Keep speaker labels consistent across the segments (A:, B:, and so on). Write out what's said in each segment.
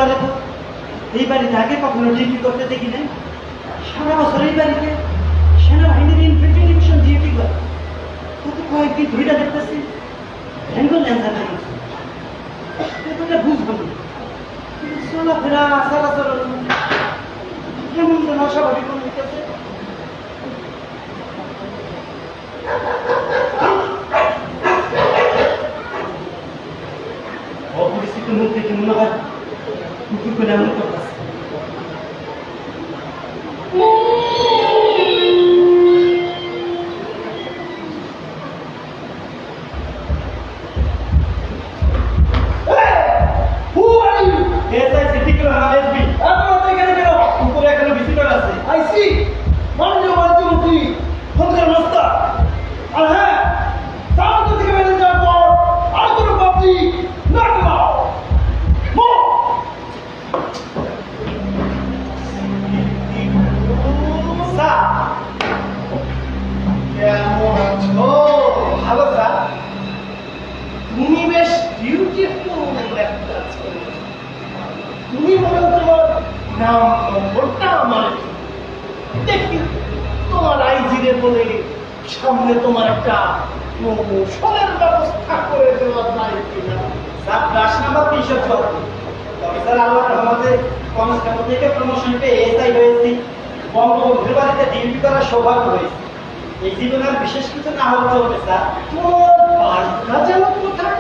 A: করে তো এই বাড়িতে আগে কখনো ডিউটি করতে দেখি নাই। সারা বছর এই বাড়িতে সেনাবাহিনীর ইনফেন্ট্রি ডিভিশন ডিউটি করে, কত কয়েকদিন ধুইটা দেখতেছি ভ্যাঙ্গল ল্যান্সার বুঝবো না। চলাফেরা আচার আচরণ কেমন যেন অস্বাভাবিক মনে হইতেছে। অপরিচিত মুখ দেখে মনে হয় কুকুর করে এমন করতেছে।
B: তুমি বেশ বিউটিফুল একটা ছেলে। তুমি মনে তোমার নাম নম্বরটা আমার দেখি, তোমার আইজিরে বলে সামনে তোমার একটা প্রমোশনের ব্যবস্থা করে দেওয়া যায় কিনা।
A: স্যার ক্লাস নাম্বার 306, তবে স্যার আল্লাহর রহমতে কনস্টেবল থেকে প্রমোশন পেয়ে এসআই হয়েছি। বঙ্গবন্ধুর বাড়িতে ডিউটি করার সৌভাগ্য হয়েছে। এই জীবনে আর বিশেষ কিছু না হলে চলবে স্যার।
B: তোমার বাড়িটা যেন কোথায়?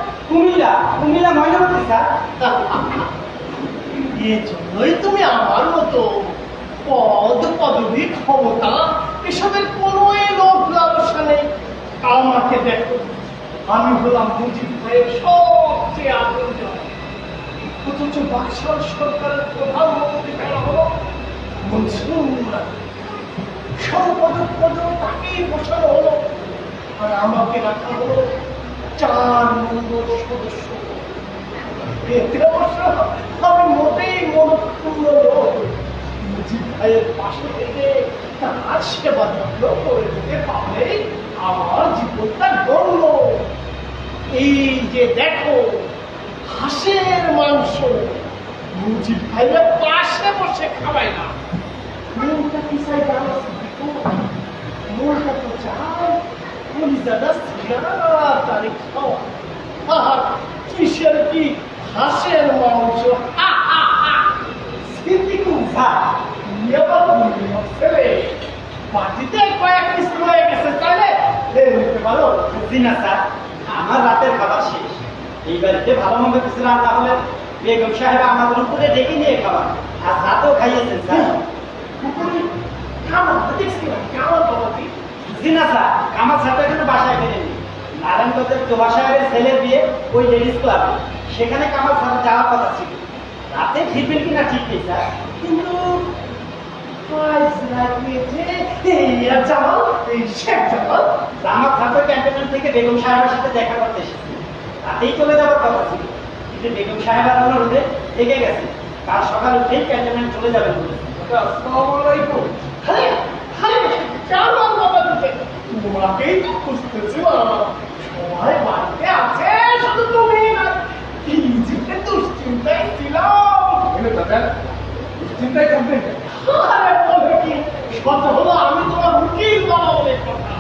A: কুমিল্লা ময়নামতি স্যার।
B: এই জন্যই তুমি আমার মতো পদ পদবী ক্ষমতা এসবের কোনো লোভ লালসা নেই। আমাকে দেখো, আমি হলাম মুজিব ভাইয়ের সবচেয়ে আপনজন, অথচ বাকশাল সরকারের প্রধানমন্ত্রী করা হলো মনসুর। সর্বপদক পদক তাকেই বসানো হলো, আর আমাকে রাখা হলো 4 নম্বর সদস্য। এতে অবশ্য আমি মোটেই মনক্ষুণ্ণ নই। মুজিব ভাইয়ের পাশে থেকে তার সেবা যত্ন করে দিতে পারলে আমার জীবনটা গণ্য। এই যে দেখো হাঁসের মাংস, মুজিব ভাইয়ের পাশে বসে খাওয়াই না। মনটা কি চাই জানো? মনটা তো চাই কলিজাটা তারে খাওয়া। আর কিসের কি হাঁসের মাংস? ছেলে পার্টিতে কয়েক পিস রয়ে গেছে, তাইলে নিতে পারো।
A: জি না স্যার, আমার রাতের খাবার শেষ। এই বাড়িতে ভালো মন্দ কিছু রান্না হলে বেগম সাহেব আমাদের উপরে ডেকে নিয়ে খাওয়া, আর রাতেও খাইয়েছেন স্যার। জি না স্যার, আমার সাথে এখানে বাসায় ফেরেনি। নারায়ণগঞ্জের জোবা সাহেবের ছেলের বিয়ে ওই লেডিস ক্লাবে, সেখানে কামাল স্যার যাওয়ার কথা ছিল। রাতে ফিরবেন কিনা ঠিক নেই স্যার, কিন্তু আমার ছাত্র ক্যান্টনমেন্ট থেকে বেগম সাহেবের সাথে দেখা করতে এসেছে। রাতেই চলে যাওয়ার কথা ছিল, কিন্তু বেগম সাহেবের অনুরোধে থেকে গেছে। কাল সকাল উঠেই ক্যান্টনমেন্ট চলে যাবেন বলে।
B: তোমাকেই তো খুঁজতেছিলাম, সবাই বাড়িতে আছে, শুধু তুমি না। কি যে দুশ্চিন্তায় ছিলাম। দুশ্চিন্তায় থাকবে? আরে বলে কি, কথা হলো আমি তোমার উকিল বানাবো কথা।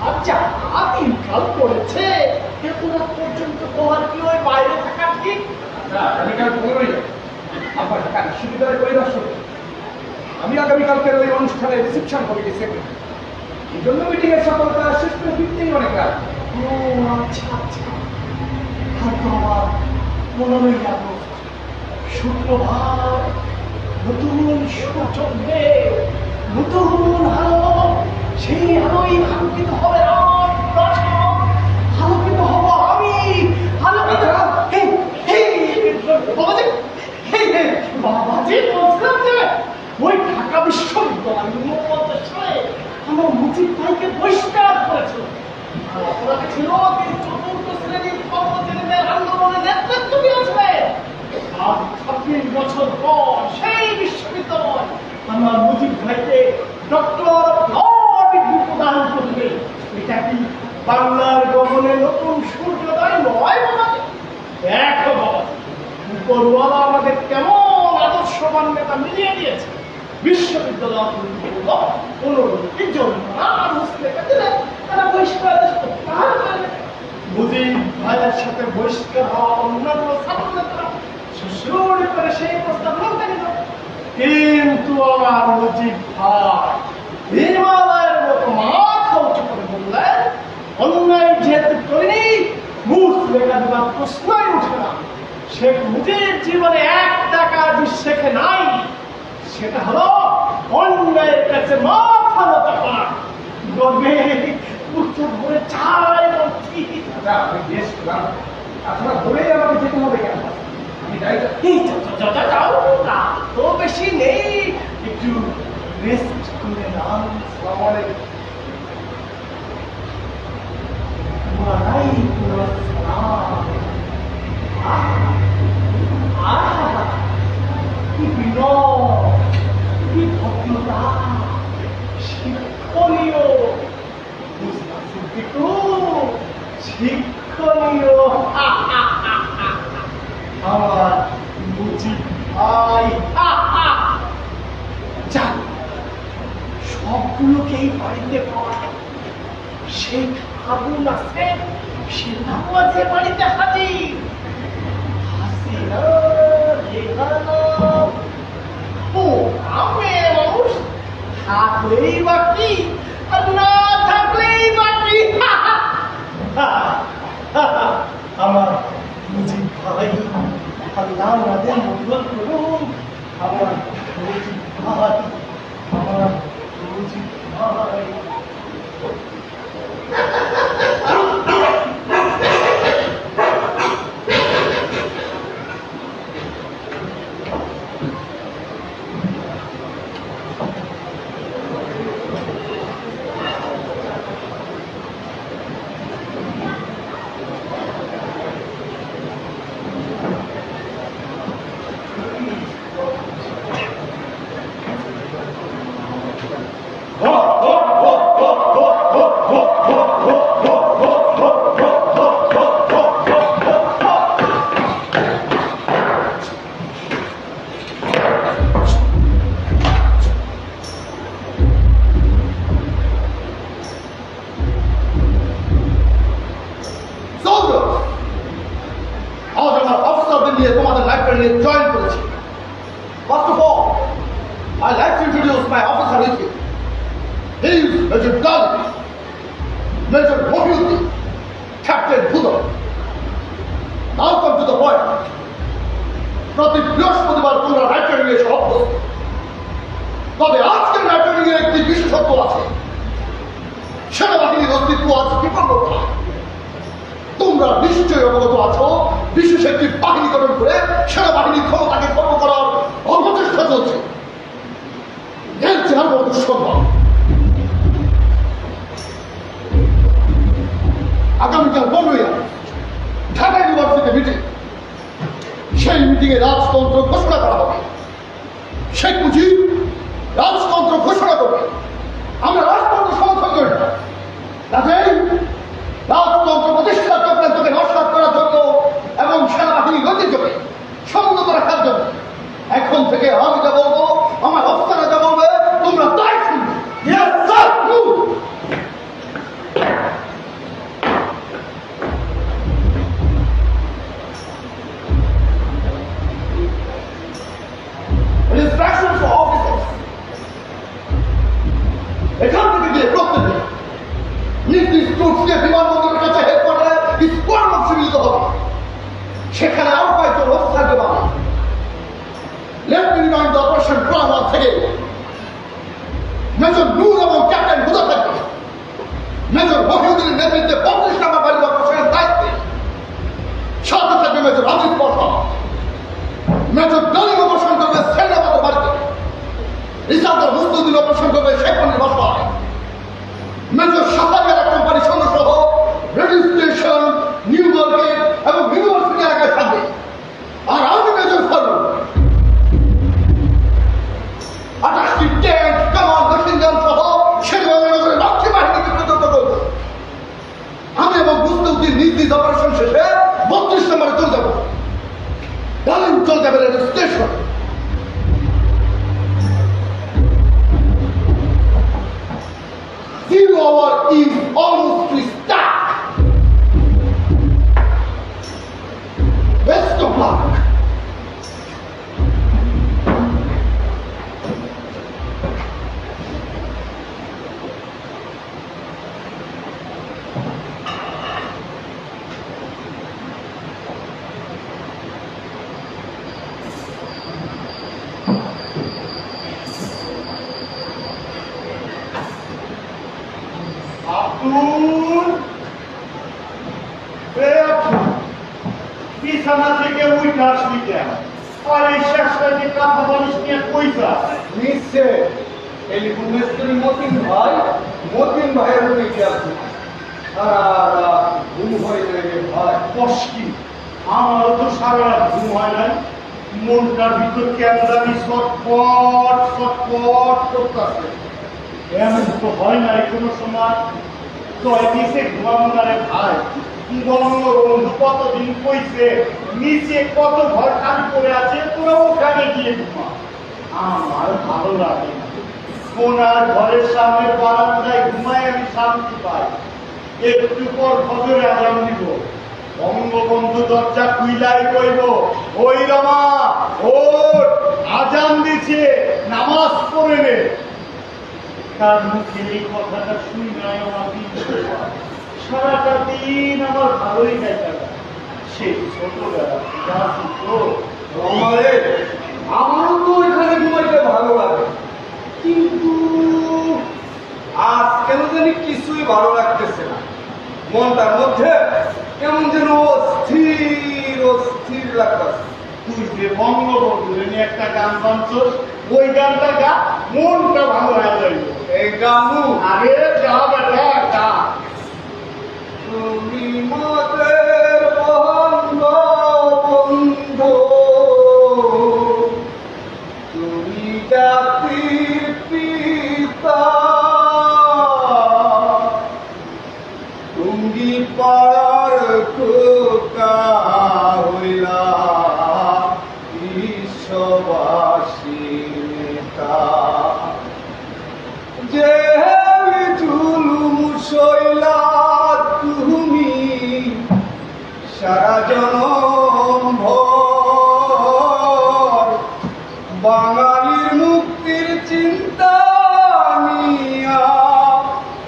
B: আচ্ছা, দিনকাল পড়েছে, এত রাত পর্যন্ত তোমার কি ওই বাইরে থাকা ঠিক?
C: আগামীকাল 15ই আমার ঢাকা বিশ্ববিদ্যালয় পরিদর্শন। আমি আগামীকালকের ওই অনুষ্ঠানে রিসেপশন কমিটি সেক্রেটারি। এই জন্য মিটিং এর সফলতা শেষ করে ফিরতেই অনেক রাত।
B: ও আচ্ছা আচ্ছা, হয়তো আমার 15ই আগস্ট শুক্রবার, নতুন সূর্যোদয়ে নতুন আলো, সেই আলোই আলোকিত হবে রাত প্রাসাদ, আলোকিত হব আমি, আলোকিত বাবাজি বলছিলাম যে ওই ঢাকা বিশ্ববিদ্যালয় 49 সালে আমার মুজিব ভাইকে বহিষ্কার করেছিল। অপরাধ ছিল তিনি 4র্থ শ্রেণীর কর্মচারীদের আন্দোলনে নেতৃত্ব দিয়েছিলেন। আর 26 বছর পর সেই বিশ্ববিদ্যালয় আমার মুজিব ভাইকে ডক্টর ডিগ্রি প্রদান করবে। এটা কি বাংলার গগনে নতুন সূর্যোদয় নয়? বাবা দেখো বাবা, উপরওয়ালা আমাদের কেমন বিশ্ববিদ্যালয় অনুরোধের জন্য আর মুসলিমকে দিলে তারা বহিষ্কার মুজিব ভাইয়ের সাথে বহিষ্কার হওয়া অন্যান্য ছাত্রনেতারা সুর করে সেই প্রস্তাব মানতে নিল। কিন্তু আমার মুজিব ভাই হিমালয়ের মতো মাথা উঁচু করে বললেন, অন্যায় যেহেতু করিনি মুসলিমরা দেওয়ার প্রশ্নই উঠে না। শেখ মুজিব জীবনে 1 টাকা শেখে নাই, সেটা হলো অন্যায়ের কাছে মাথা নত করা। গর্বে উত্তর ভরে চাই বলছি।
C: আমি বেশ ক্লান্ত, আপনারা বলেই আমাকে যেতে হবে কেন? আমি যাই তো।
B: যাও না, তো বেশি নেই, একটু রেস্ট করে নাও।
C: আসসালামু আলাইকুম।
B: ওয়ালাইকুম আসসালাম। কি বিনয়, কি ভদ্রতা, শিক্ষণীয়, শিক্ষণীয়। আমার মুজিব ভাই যান, সবগুলোকেই বাড়িতে পাওয়া যায়। শেখ আবুল আছে, সেটাও আছে বাড়িতে হাজির। হাসিনা রেহানা ও আমি মানুষ, থাকলেই বাকি আর না থাকলেই বাকি। আমার মুজিব ভাই, আল্লাহ আমাদের মঙ্গল করুন। আমার মুজিব ভাই, আমার মুজিব ভাই।
D: তোমাদের লাইব্রেরি জয়েন করেছি। First of all, I'd like to introduce my officer with you. He is Major Gali, Major Mohyuddin, Captain Budo. Now come to the point. প্রতি বৃহস্পতিবার তোমরা লাইব্রেরি এসে অভ্যস্ত, তবে আজকের লাইব্রেরি এর একটি বিশেষত্ব আছে। সেনাবাহিনীর অস্তিত্ব আজ বিপন্ন। তোমরা নিশ্চয়ই অবগত আছো, বিশেষ একটি বাহিনী গঠন করে সেনাবাহিনীর ক্ষমতাকে খর্ব করার অপচেষ্টা চলছে। এর চেহারা বড় দুঃসম্ভব। আগামীকাল 15 ঢাকা ইউনিভার্সিটি মিটিং, সেই মিটিংয়ে রাজতন্ত্র ঘোষণা করা হবে। শেখ মুজিব রাজতন্ত্র ঘোষণা করবে, আমরা রাজতন্ত্র সমর্থন করি না। কাজেই রাজতন্ত্র প্রতিষ্ঠার চক্রান্তকে নস্যাৎ করার জন্য এবং সেনাবাহিনীর ঐতিহ্যকে সংযত রাখার জন্য এখন থেকে আমি যা বলবো, আমার অফিসাররা যা বলবে, তোমরা তাই শুনবে। Instructions for officers. এখান থেকে গিয়ে প্রত্যেকে নিজ নিজ ট্রুপসকে বিমানবন্দরের কাছে হেডকোয়ার্টারে স্কোয়াড্রন মিলিত হবে। সেখানে আরো কয়েকজন অফিসারকে পাবে। লেফটেন্যান্ট অপারেশন প্ল্যান থেকে মেজর নূর এবং ক্যাপ্টেন হুদা থাকবে। মেজর মহিউদ্দিনের নেতৃত্বে 35 নম্বর বাড়ি অপারেশনের দায়িত্বে। সাথে থাকবে মেজর আজিজ পাশা। মেজর ডালিম অপারেশন করবে সেনাবাদের বাড়িতে। রিসার্ভার মুস্তুদ্দিন অপারেশন করবে শেখপানির বাসায়। মেজর সাহাবিয়ার কোম্পানি সৈন্য সহ রেডিও স্টেশন, নিউ মার্কেট এবং ইউনিভার্সিটি এলাকায় থাকবে। আর আমি মেজর ফারুক 28টি ট্যাঙ্ক, কামান, মেশিন গান সহ সেনাবাহিনীর রক্ষী বাহিনীকে প্রযুক্ত করব। আমি এবং মুস্তুদ্দিন নিজ নিজ অপারেশন শেষে 32 নম্বরে চলে যাব। ডালিম চলে যাবে radio station. 0 hour is almost to start. Best of luck.
B: Abdul, বিছানা থেকে উঠে আসবি কেন? আর এই শেষটাকে কাঁথা বালিশ নিয়ে কই যায়?
C: নিশ্চয় টেলিফোন মিস্ত্রি মতিন ভাইয়ের রুমে আছে। সারা ঘুম হয়ে যাবে ভাই।
B: কষ্টি, আমারও তো সারা রাত ঘুম হয় নাই। মনটার ভিতর কেন জানি ছটফট ছটফট করতেছে। এমন তো হয় নাই কোনো সময়। তয় নিচে ঘুমাবো না রে ভাই। বঙ্গবন্ধু কতদিন কইছে নিচে কত ঘর খালি পড়ে আছে, তোরা ওখানে গিয়ে ঘুমা। আমার ভালো লাগে না। সোনার ঘরের সামনে বারান্দায় ঘুমায় আমি শান্তি পাই। একটু পর ফজরে আজান দিব, বঙ্গবন্ধু দরজা খুইলাই কইব, ওই রমা ওর আজান দিছে, নামাজ পড়ে নে। তার মুখে এই কথাটা শুই নাই আমার দিন সারাটা দিন আমার ভালোই দেখা যায়। সেই ছোটবেলা যা ছিল
C: আমারে আমারও তো এখানে ঘুমাইতে ভালো লাগে, কিন্তু আজ কেন জানি কিছুই ভালো লাগতেছে না। মনটার মধ্যে কেমন যেন অস্থির লাগতেছে।
B: তুই যে বঙ্গবন্ধু নিয়ে একটা গান বানছস, ওই গানটা গা, মনটা ভালো হয়ে যাইব।
C: এই গানু
B: আরে যা বেটা গা।
C: তুমি মোদের বন্ধু, তুমি জাতির পিতা, তুমি পাড়ার খোকা হইলা বিশ্ববাসী নেতা। যে জুলুম সইলা তুমি সারা জনম ভর, বাঙালির মুক্তির চিন্তা নিয়া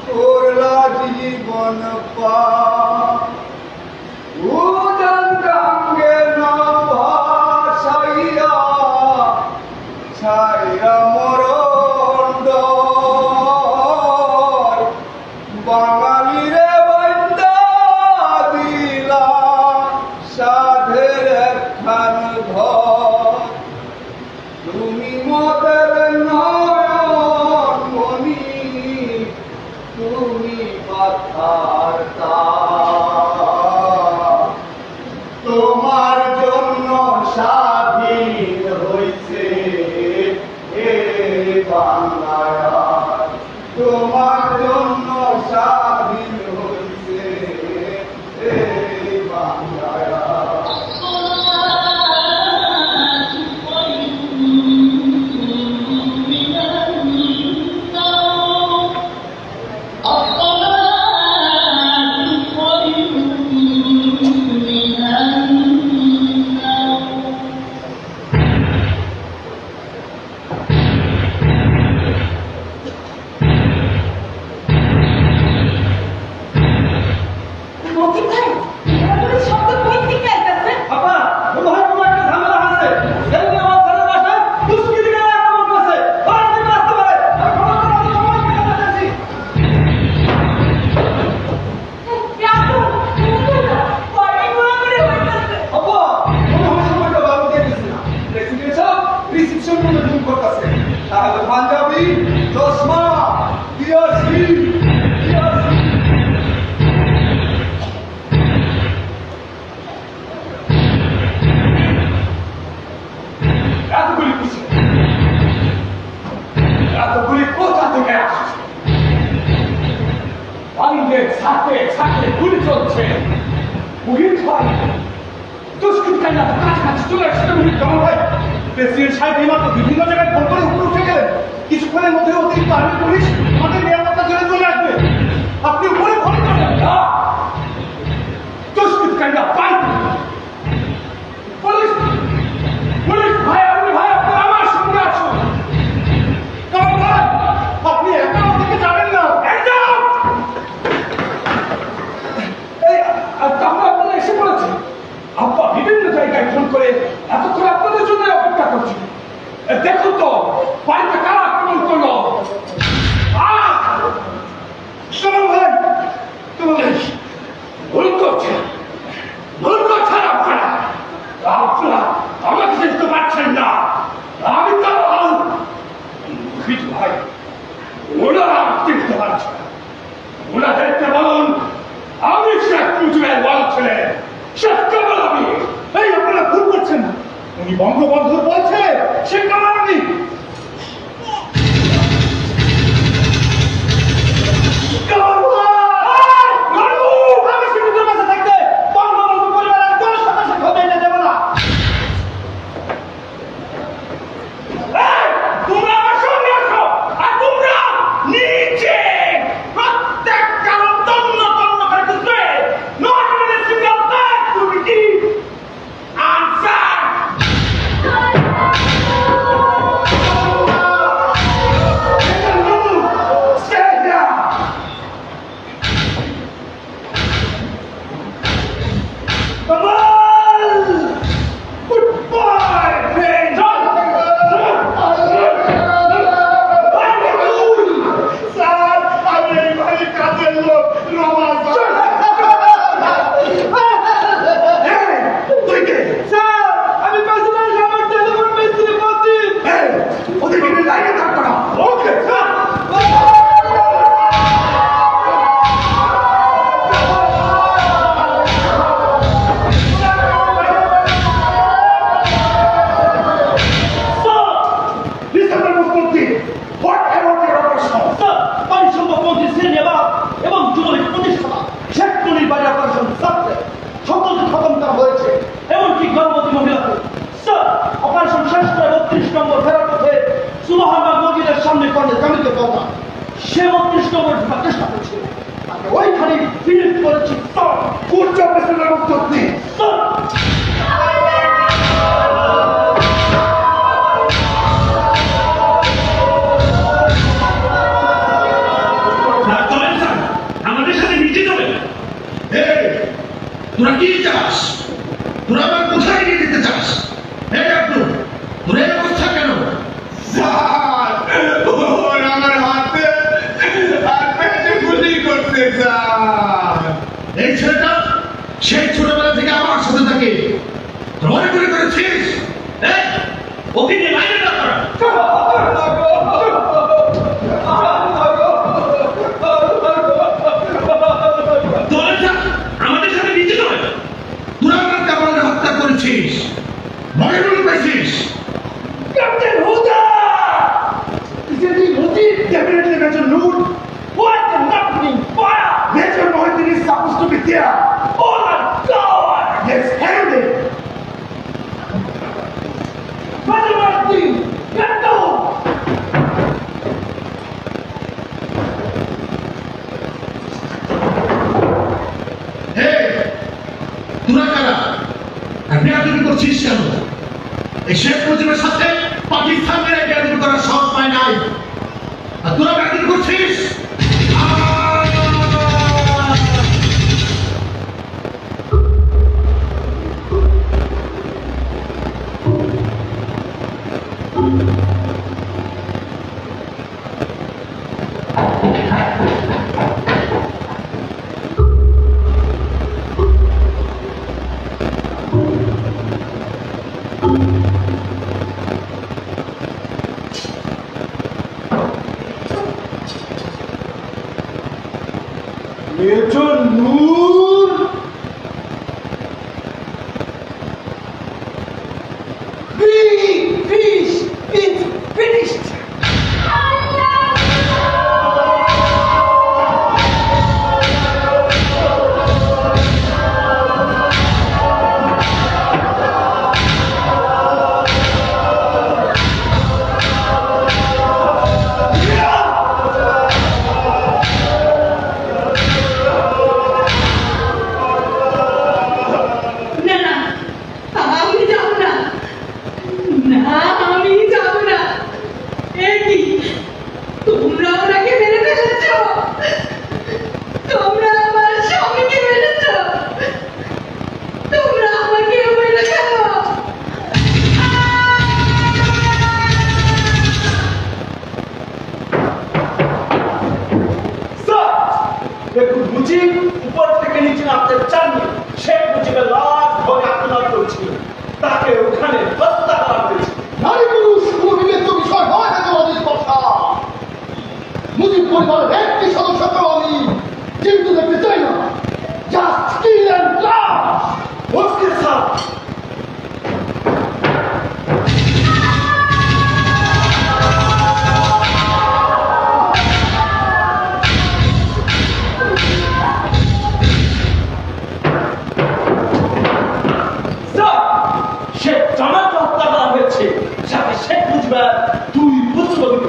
C: করলা জীবন পার। উজান গাঙ্গে না ভাসাইয়া ছাইরা মরণ ডর, বাঙালিরে বান্দা দিলা সাধের একখান ঘর। তুমি মোদের নয়ন মনি, তুমি মাথার তার, তোমার জন্য স্বাধীন হইছে এ বাংলায়, তোমার জন্য স্বাধীন হইছে এ বাংলায়।
E: মতিন ভাই, এগুলো শব্দ কই থেকে আইতাছে?
A: আপা, মনে হয় কোনো একটা ঝামেলা আছে। সেদিন আমার ছেলের বাসায় দুষ্কৃতিকারীরা আক্রমণ করেছে। বাড়ি থেকে আসতে পারে। আমি খবর করে অত সময় পেতে যাচ্ছি।
E: রাখুন, শুনুন না, পরে ঘোরাঘুরি হইতাছে।
C: আপা, মনে হয় সময়টা ভালো দেখতেছি না। প্রেসিডেন্ট সাহেব রিসেপশন রুমে ঢুক করতেছে। তাহলে পাঞ্জাবি, চশমা, পিয়াসি, এতগুলি খুশি, এতগুলি কোথা থেকে আসছে? বাড়িদের ছাতে ছাতে গুলি চলছে। মুহিত ভাই, দুষ্কৃতকারীরা তো কাছাকাছি চলে আসছে। মুহিত কেমন ভাই?
B: প্রেসিডেন্ট সাহেব এইমাত্র বিভিন্ন জায়গায় ফোন করে উপরে উঠে গেলেন। কিছুক্ষণের মধ্যে অতিরিক্ত আর্মি পুলিশ আমাদের নিরাপত্তা জন্য চলে আসবে। করছেন? ভুল করছেন আপনারা। আপনারা আমাকে চিনতে পারছেন না। আমি কামাল। দুঃখিত ভাই, ওনারা চিনতে পারছে না। ওনাদেরকে বলুন আমি শেখ মুজিবের বড় ছেলে, শেখ কামাল আমি।
D: এই আপনারা ভুল করছেন না, উনি বঙ্গবন্ধু বলছে সে কামাল আমি।
A: আমি সিন্ধুকের কাছে থাকতে বঙ্গবন্ধু পরিবারের কোনো সদস্য ক্ষমতা এনে দেব না।
B: এই, তোমরা আমার সঙ্গে আসো। আর তোমরা নিচে প্রত্যেকটা তন্ন তন্ন করে খুঁজবে। Not even a single bag to be deep. Answer! Stay here. Kamal! Goodbye, friend.
D: Sir, আমি এই বাড়ির কাজের লোক রমাজ।
B: তুই কে?
A: স্যার, আমি প্রেসিডেন্ট সাহেবের টেলিফোন মিস্ত্রি বলছি।
B: ওদেরকে লাইনে থাক করা। Okay sir. ডিসেম্বর মুখ্যমন্ত্রী, what about your operation?
A: Sir, পানি সম্পদ মন্ত্রী শ্রীনিবাস এবং যুবলীগ প্রতিষ্ঠাতা শেখ মুজিবের বাড়ি অপারেশন সাকসেস সকলকে খতম করা হয়েছে, এমনকি গর্ভবতী মহিলাকে। স্যার, অপারেশন শেষ করে 32 নম্বর ফেরার পথে সুবহানাল্লাহ মসজিদের সামনে কর্ণে জামিতে পাওয়া সে 32 নম্বর ঢোকার চেষ্টা করছিল, তাকে ওইখানে ফিনিশ করেছি। স্যার,
B: গুড জব ডিসেম্বর মুখ্যমন্ত্রী।
A: স্যার,
B: চলেন স্যার, আমাদের সাথে মিটে যাবে। তোরা কি চাস? তোরা আমার কোথায় নিয়ে যেতে চাস? আব্দুল, তোর এই অবস্থা কেন?
C: স্যার, ওরা আমার হাতে আর পেটে গুলি করতে স্যার।
B: এই ছেলেটা সেই ছোটবেলা থেকে আমার সাথে থাকে। তোর মনে করে করেছিস? ওকে নিয়ে লাইনে দাঁড় করা। চলেন স্যার, আমাদের সাথে নিচে চলে। তোরা আমার কামালকে হত্যা করেছিস, মনে পেয়েছিস? Captain Huda!
D: President Mujeeb, definitely Major Noor.
B: What the happening? Fire!
D: Major Mohideen is supposed to be there.
B: Oh my God!
D: Yes, hand it.
B: Brother Martin, get down! Hey! তোরা কারা? আর বেয়াদবি করছিস কেন? এই শেখ মুজিবের সাথে পাকিস্তানের বেয়াদবি করার সাহস পায় নাই। আর তোরা বেয়াদবি করছিস?
D: Major Noor.
A: It's finished.
E: না না, আমি যাব না। না, আমি যাব না। এ কি, তোমরা ওনাকে মেরে ফেলেছ? তোমরা আমার স্বামীকে মেরেছ? তোমরা আমাকে মেরে ফেলো?
A: স্যার, দেখুন মুজিব উপর থেকে নিচে
B: নামতে চাননি, শেখ মুজিবের লাশ ধরে আত্মনাদ করেছিল, তাকে ওখানে হত্যা করা হয়েছে।
D: নারী পুরুষ কোনো বিবেচ্য বিষয় নয় হেতবাদীর কথা। মুজিব পরিবারের একটি সদস্যকেও আমি জীবিত দেখতে চাই না। Just kill and clash.
B: Mufti sir, Sheikh জামালকে হত্যা করা হয়েছে, সাথে শেখ মুজিবের 2 পুত্রবধূ।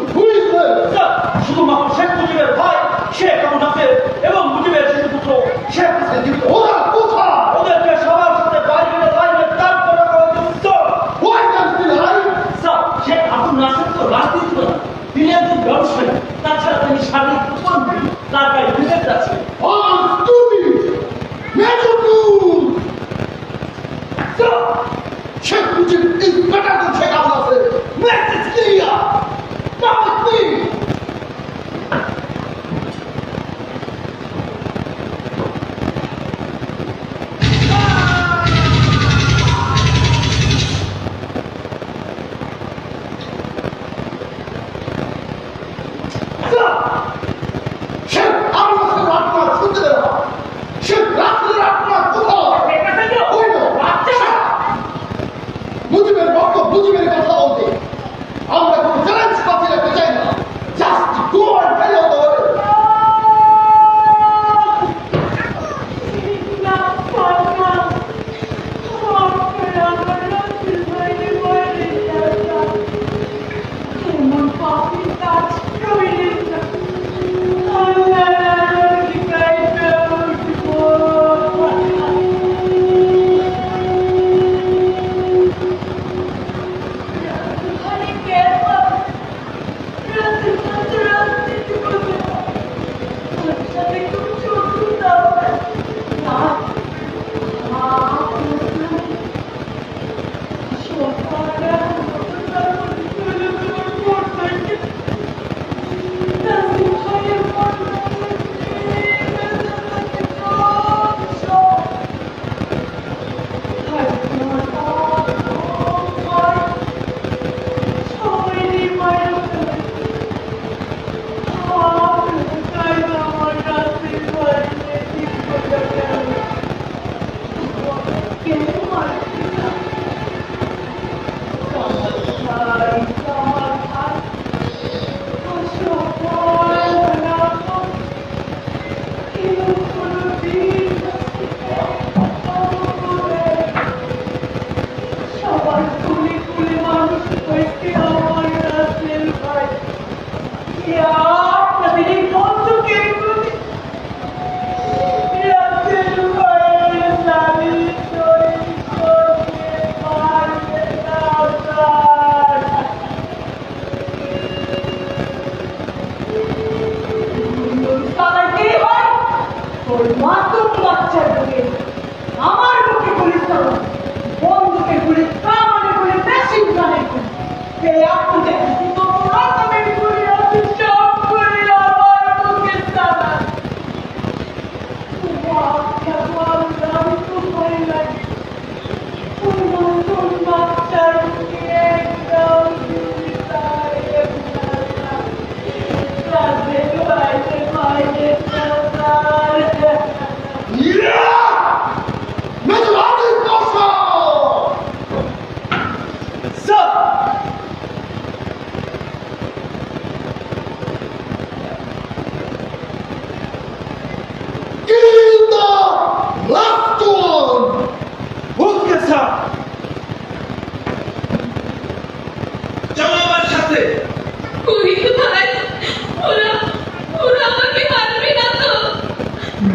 B: শুধুমাত্র শেখ মুজিবের ভাই শেখ আবু নাসের এবং মুজিবের শিশু পুত্র শেখ হাসিনা জীবিত।
D: ওরা কোথায়?
B: ওদেরকে সবার সাথে বাইরে লাইনে দাঁড় করা হয়েছে।
D: Why can't we hide?
B: Sir, Sheikh Abdul Nasser তো রাজনীতি করেন, তিনি একজন ব্যবসায়ী, তাছাড়া তিনি শারীরিক প্রতিবন্ধী, তার গায়ে বিজেপি আছে।
D: All stupid! Major Noor!
B: Sir,
D: Sheikh Mujib is better than Sheikh Abu Nasser. Message clear! Come with me! Sheikh Abu Nasser আত্মা শুনতে দেবে না। Sheikh রাসেলের আত্মা কোথাও? ওই তো, মুজিবের বক্তব্য, মুজিবের কথা বলতে আমরা কোনো চ্যালেঞ্জ পাচ্ছি রাখতে চাই না। জাস্ট গো অ্যান্ড ফেলে হতে হবে।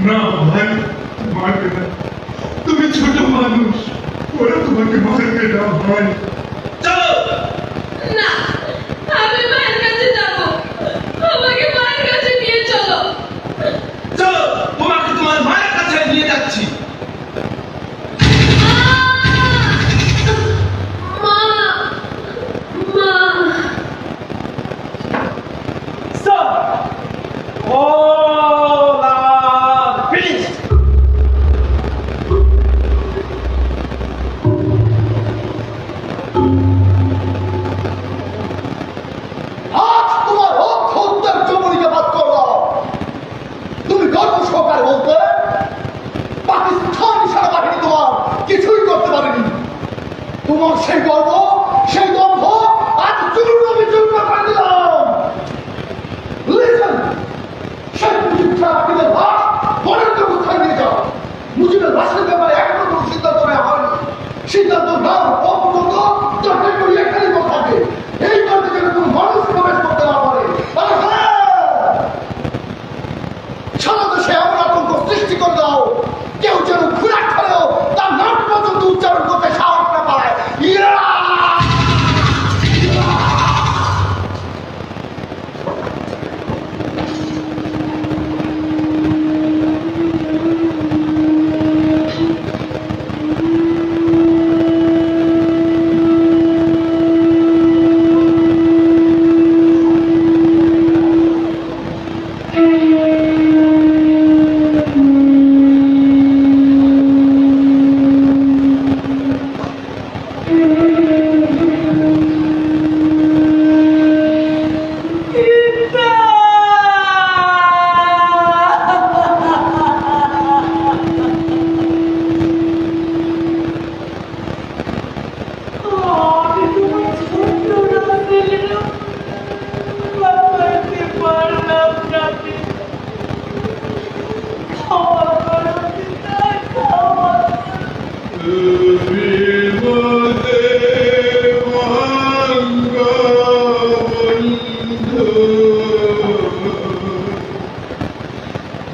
F: না ভাই, মারবে না। তুমি ছোট মানুষ, ওরা তোমাকে মারবে না ভাই।
B: চলো।
E: না, আমি মায়ের কাছে যাবো, আমাকে মায়ের কাছে নিয়ে চলো।
B: চলো, তোমাকে তোমার মায়ের কাছে নিয়ে যাচ্ছি।
D: পারে বলতে? পাকিস্তানি সেনাবাহিনী তোমার কিছুই করতে পারেনি। তোমার সেই গর্ব, সেই দম্ভ আজ চূর্ণ বিচূর্ণ করে দিলাম। লিসেন, শেখ মুজিব সাহেবের লাশ মনের ব্যবস্থায় নিয়ে যাও। মুজিবের লাশের ব্যাপারে এখনো কোনো সিদ্ধান্ত নেওয়া হয়নি। সিদ্ধান্ত না হওয়া পর্যন্ত যাতে করে এখানে থাকে, এই কারণে যেন কোনো মানুষ প্রবেশ করতে না পারে। আর হ্যাঁ, সারা দেশে এমন আতঙ্ক সৃষ্টি করে দাও, কেউ যেন ঘুরে খেলেও তার নাম পর্যন্ত উচ্চারণ করতে সাহস না পায়।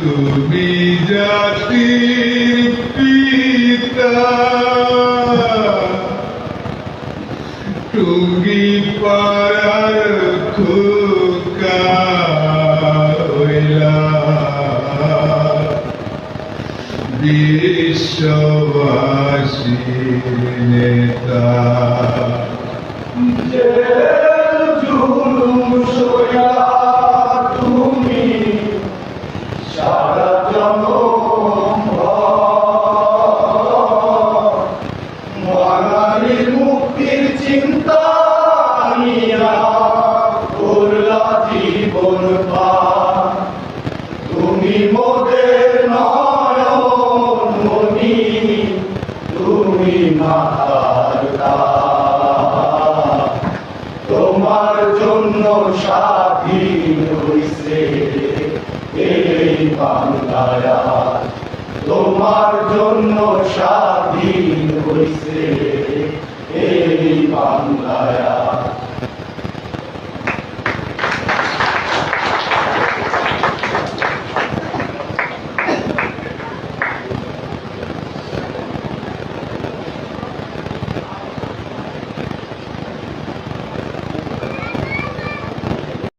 F: তুমি জাতির পিতা, টুঙ্গি পাড়ার খোকা হইলা বিশ্ববাসীর নেতা।
C: জুলুম সইয়া তুমি সারা জনম বাঙালির মুক্তির চিন্তা নিয়া করলা জীবন পার। তুমি মোদের নয়ন মনি, তুমি মাতার দান। তোমার জন্য স্বাধীন হইছে এই বাংলায়, তোমার জন্য স্বাধীন হইছে এই বাংলায়।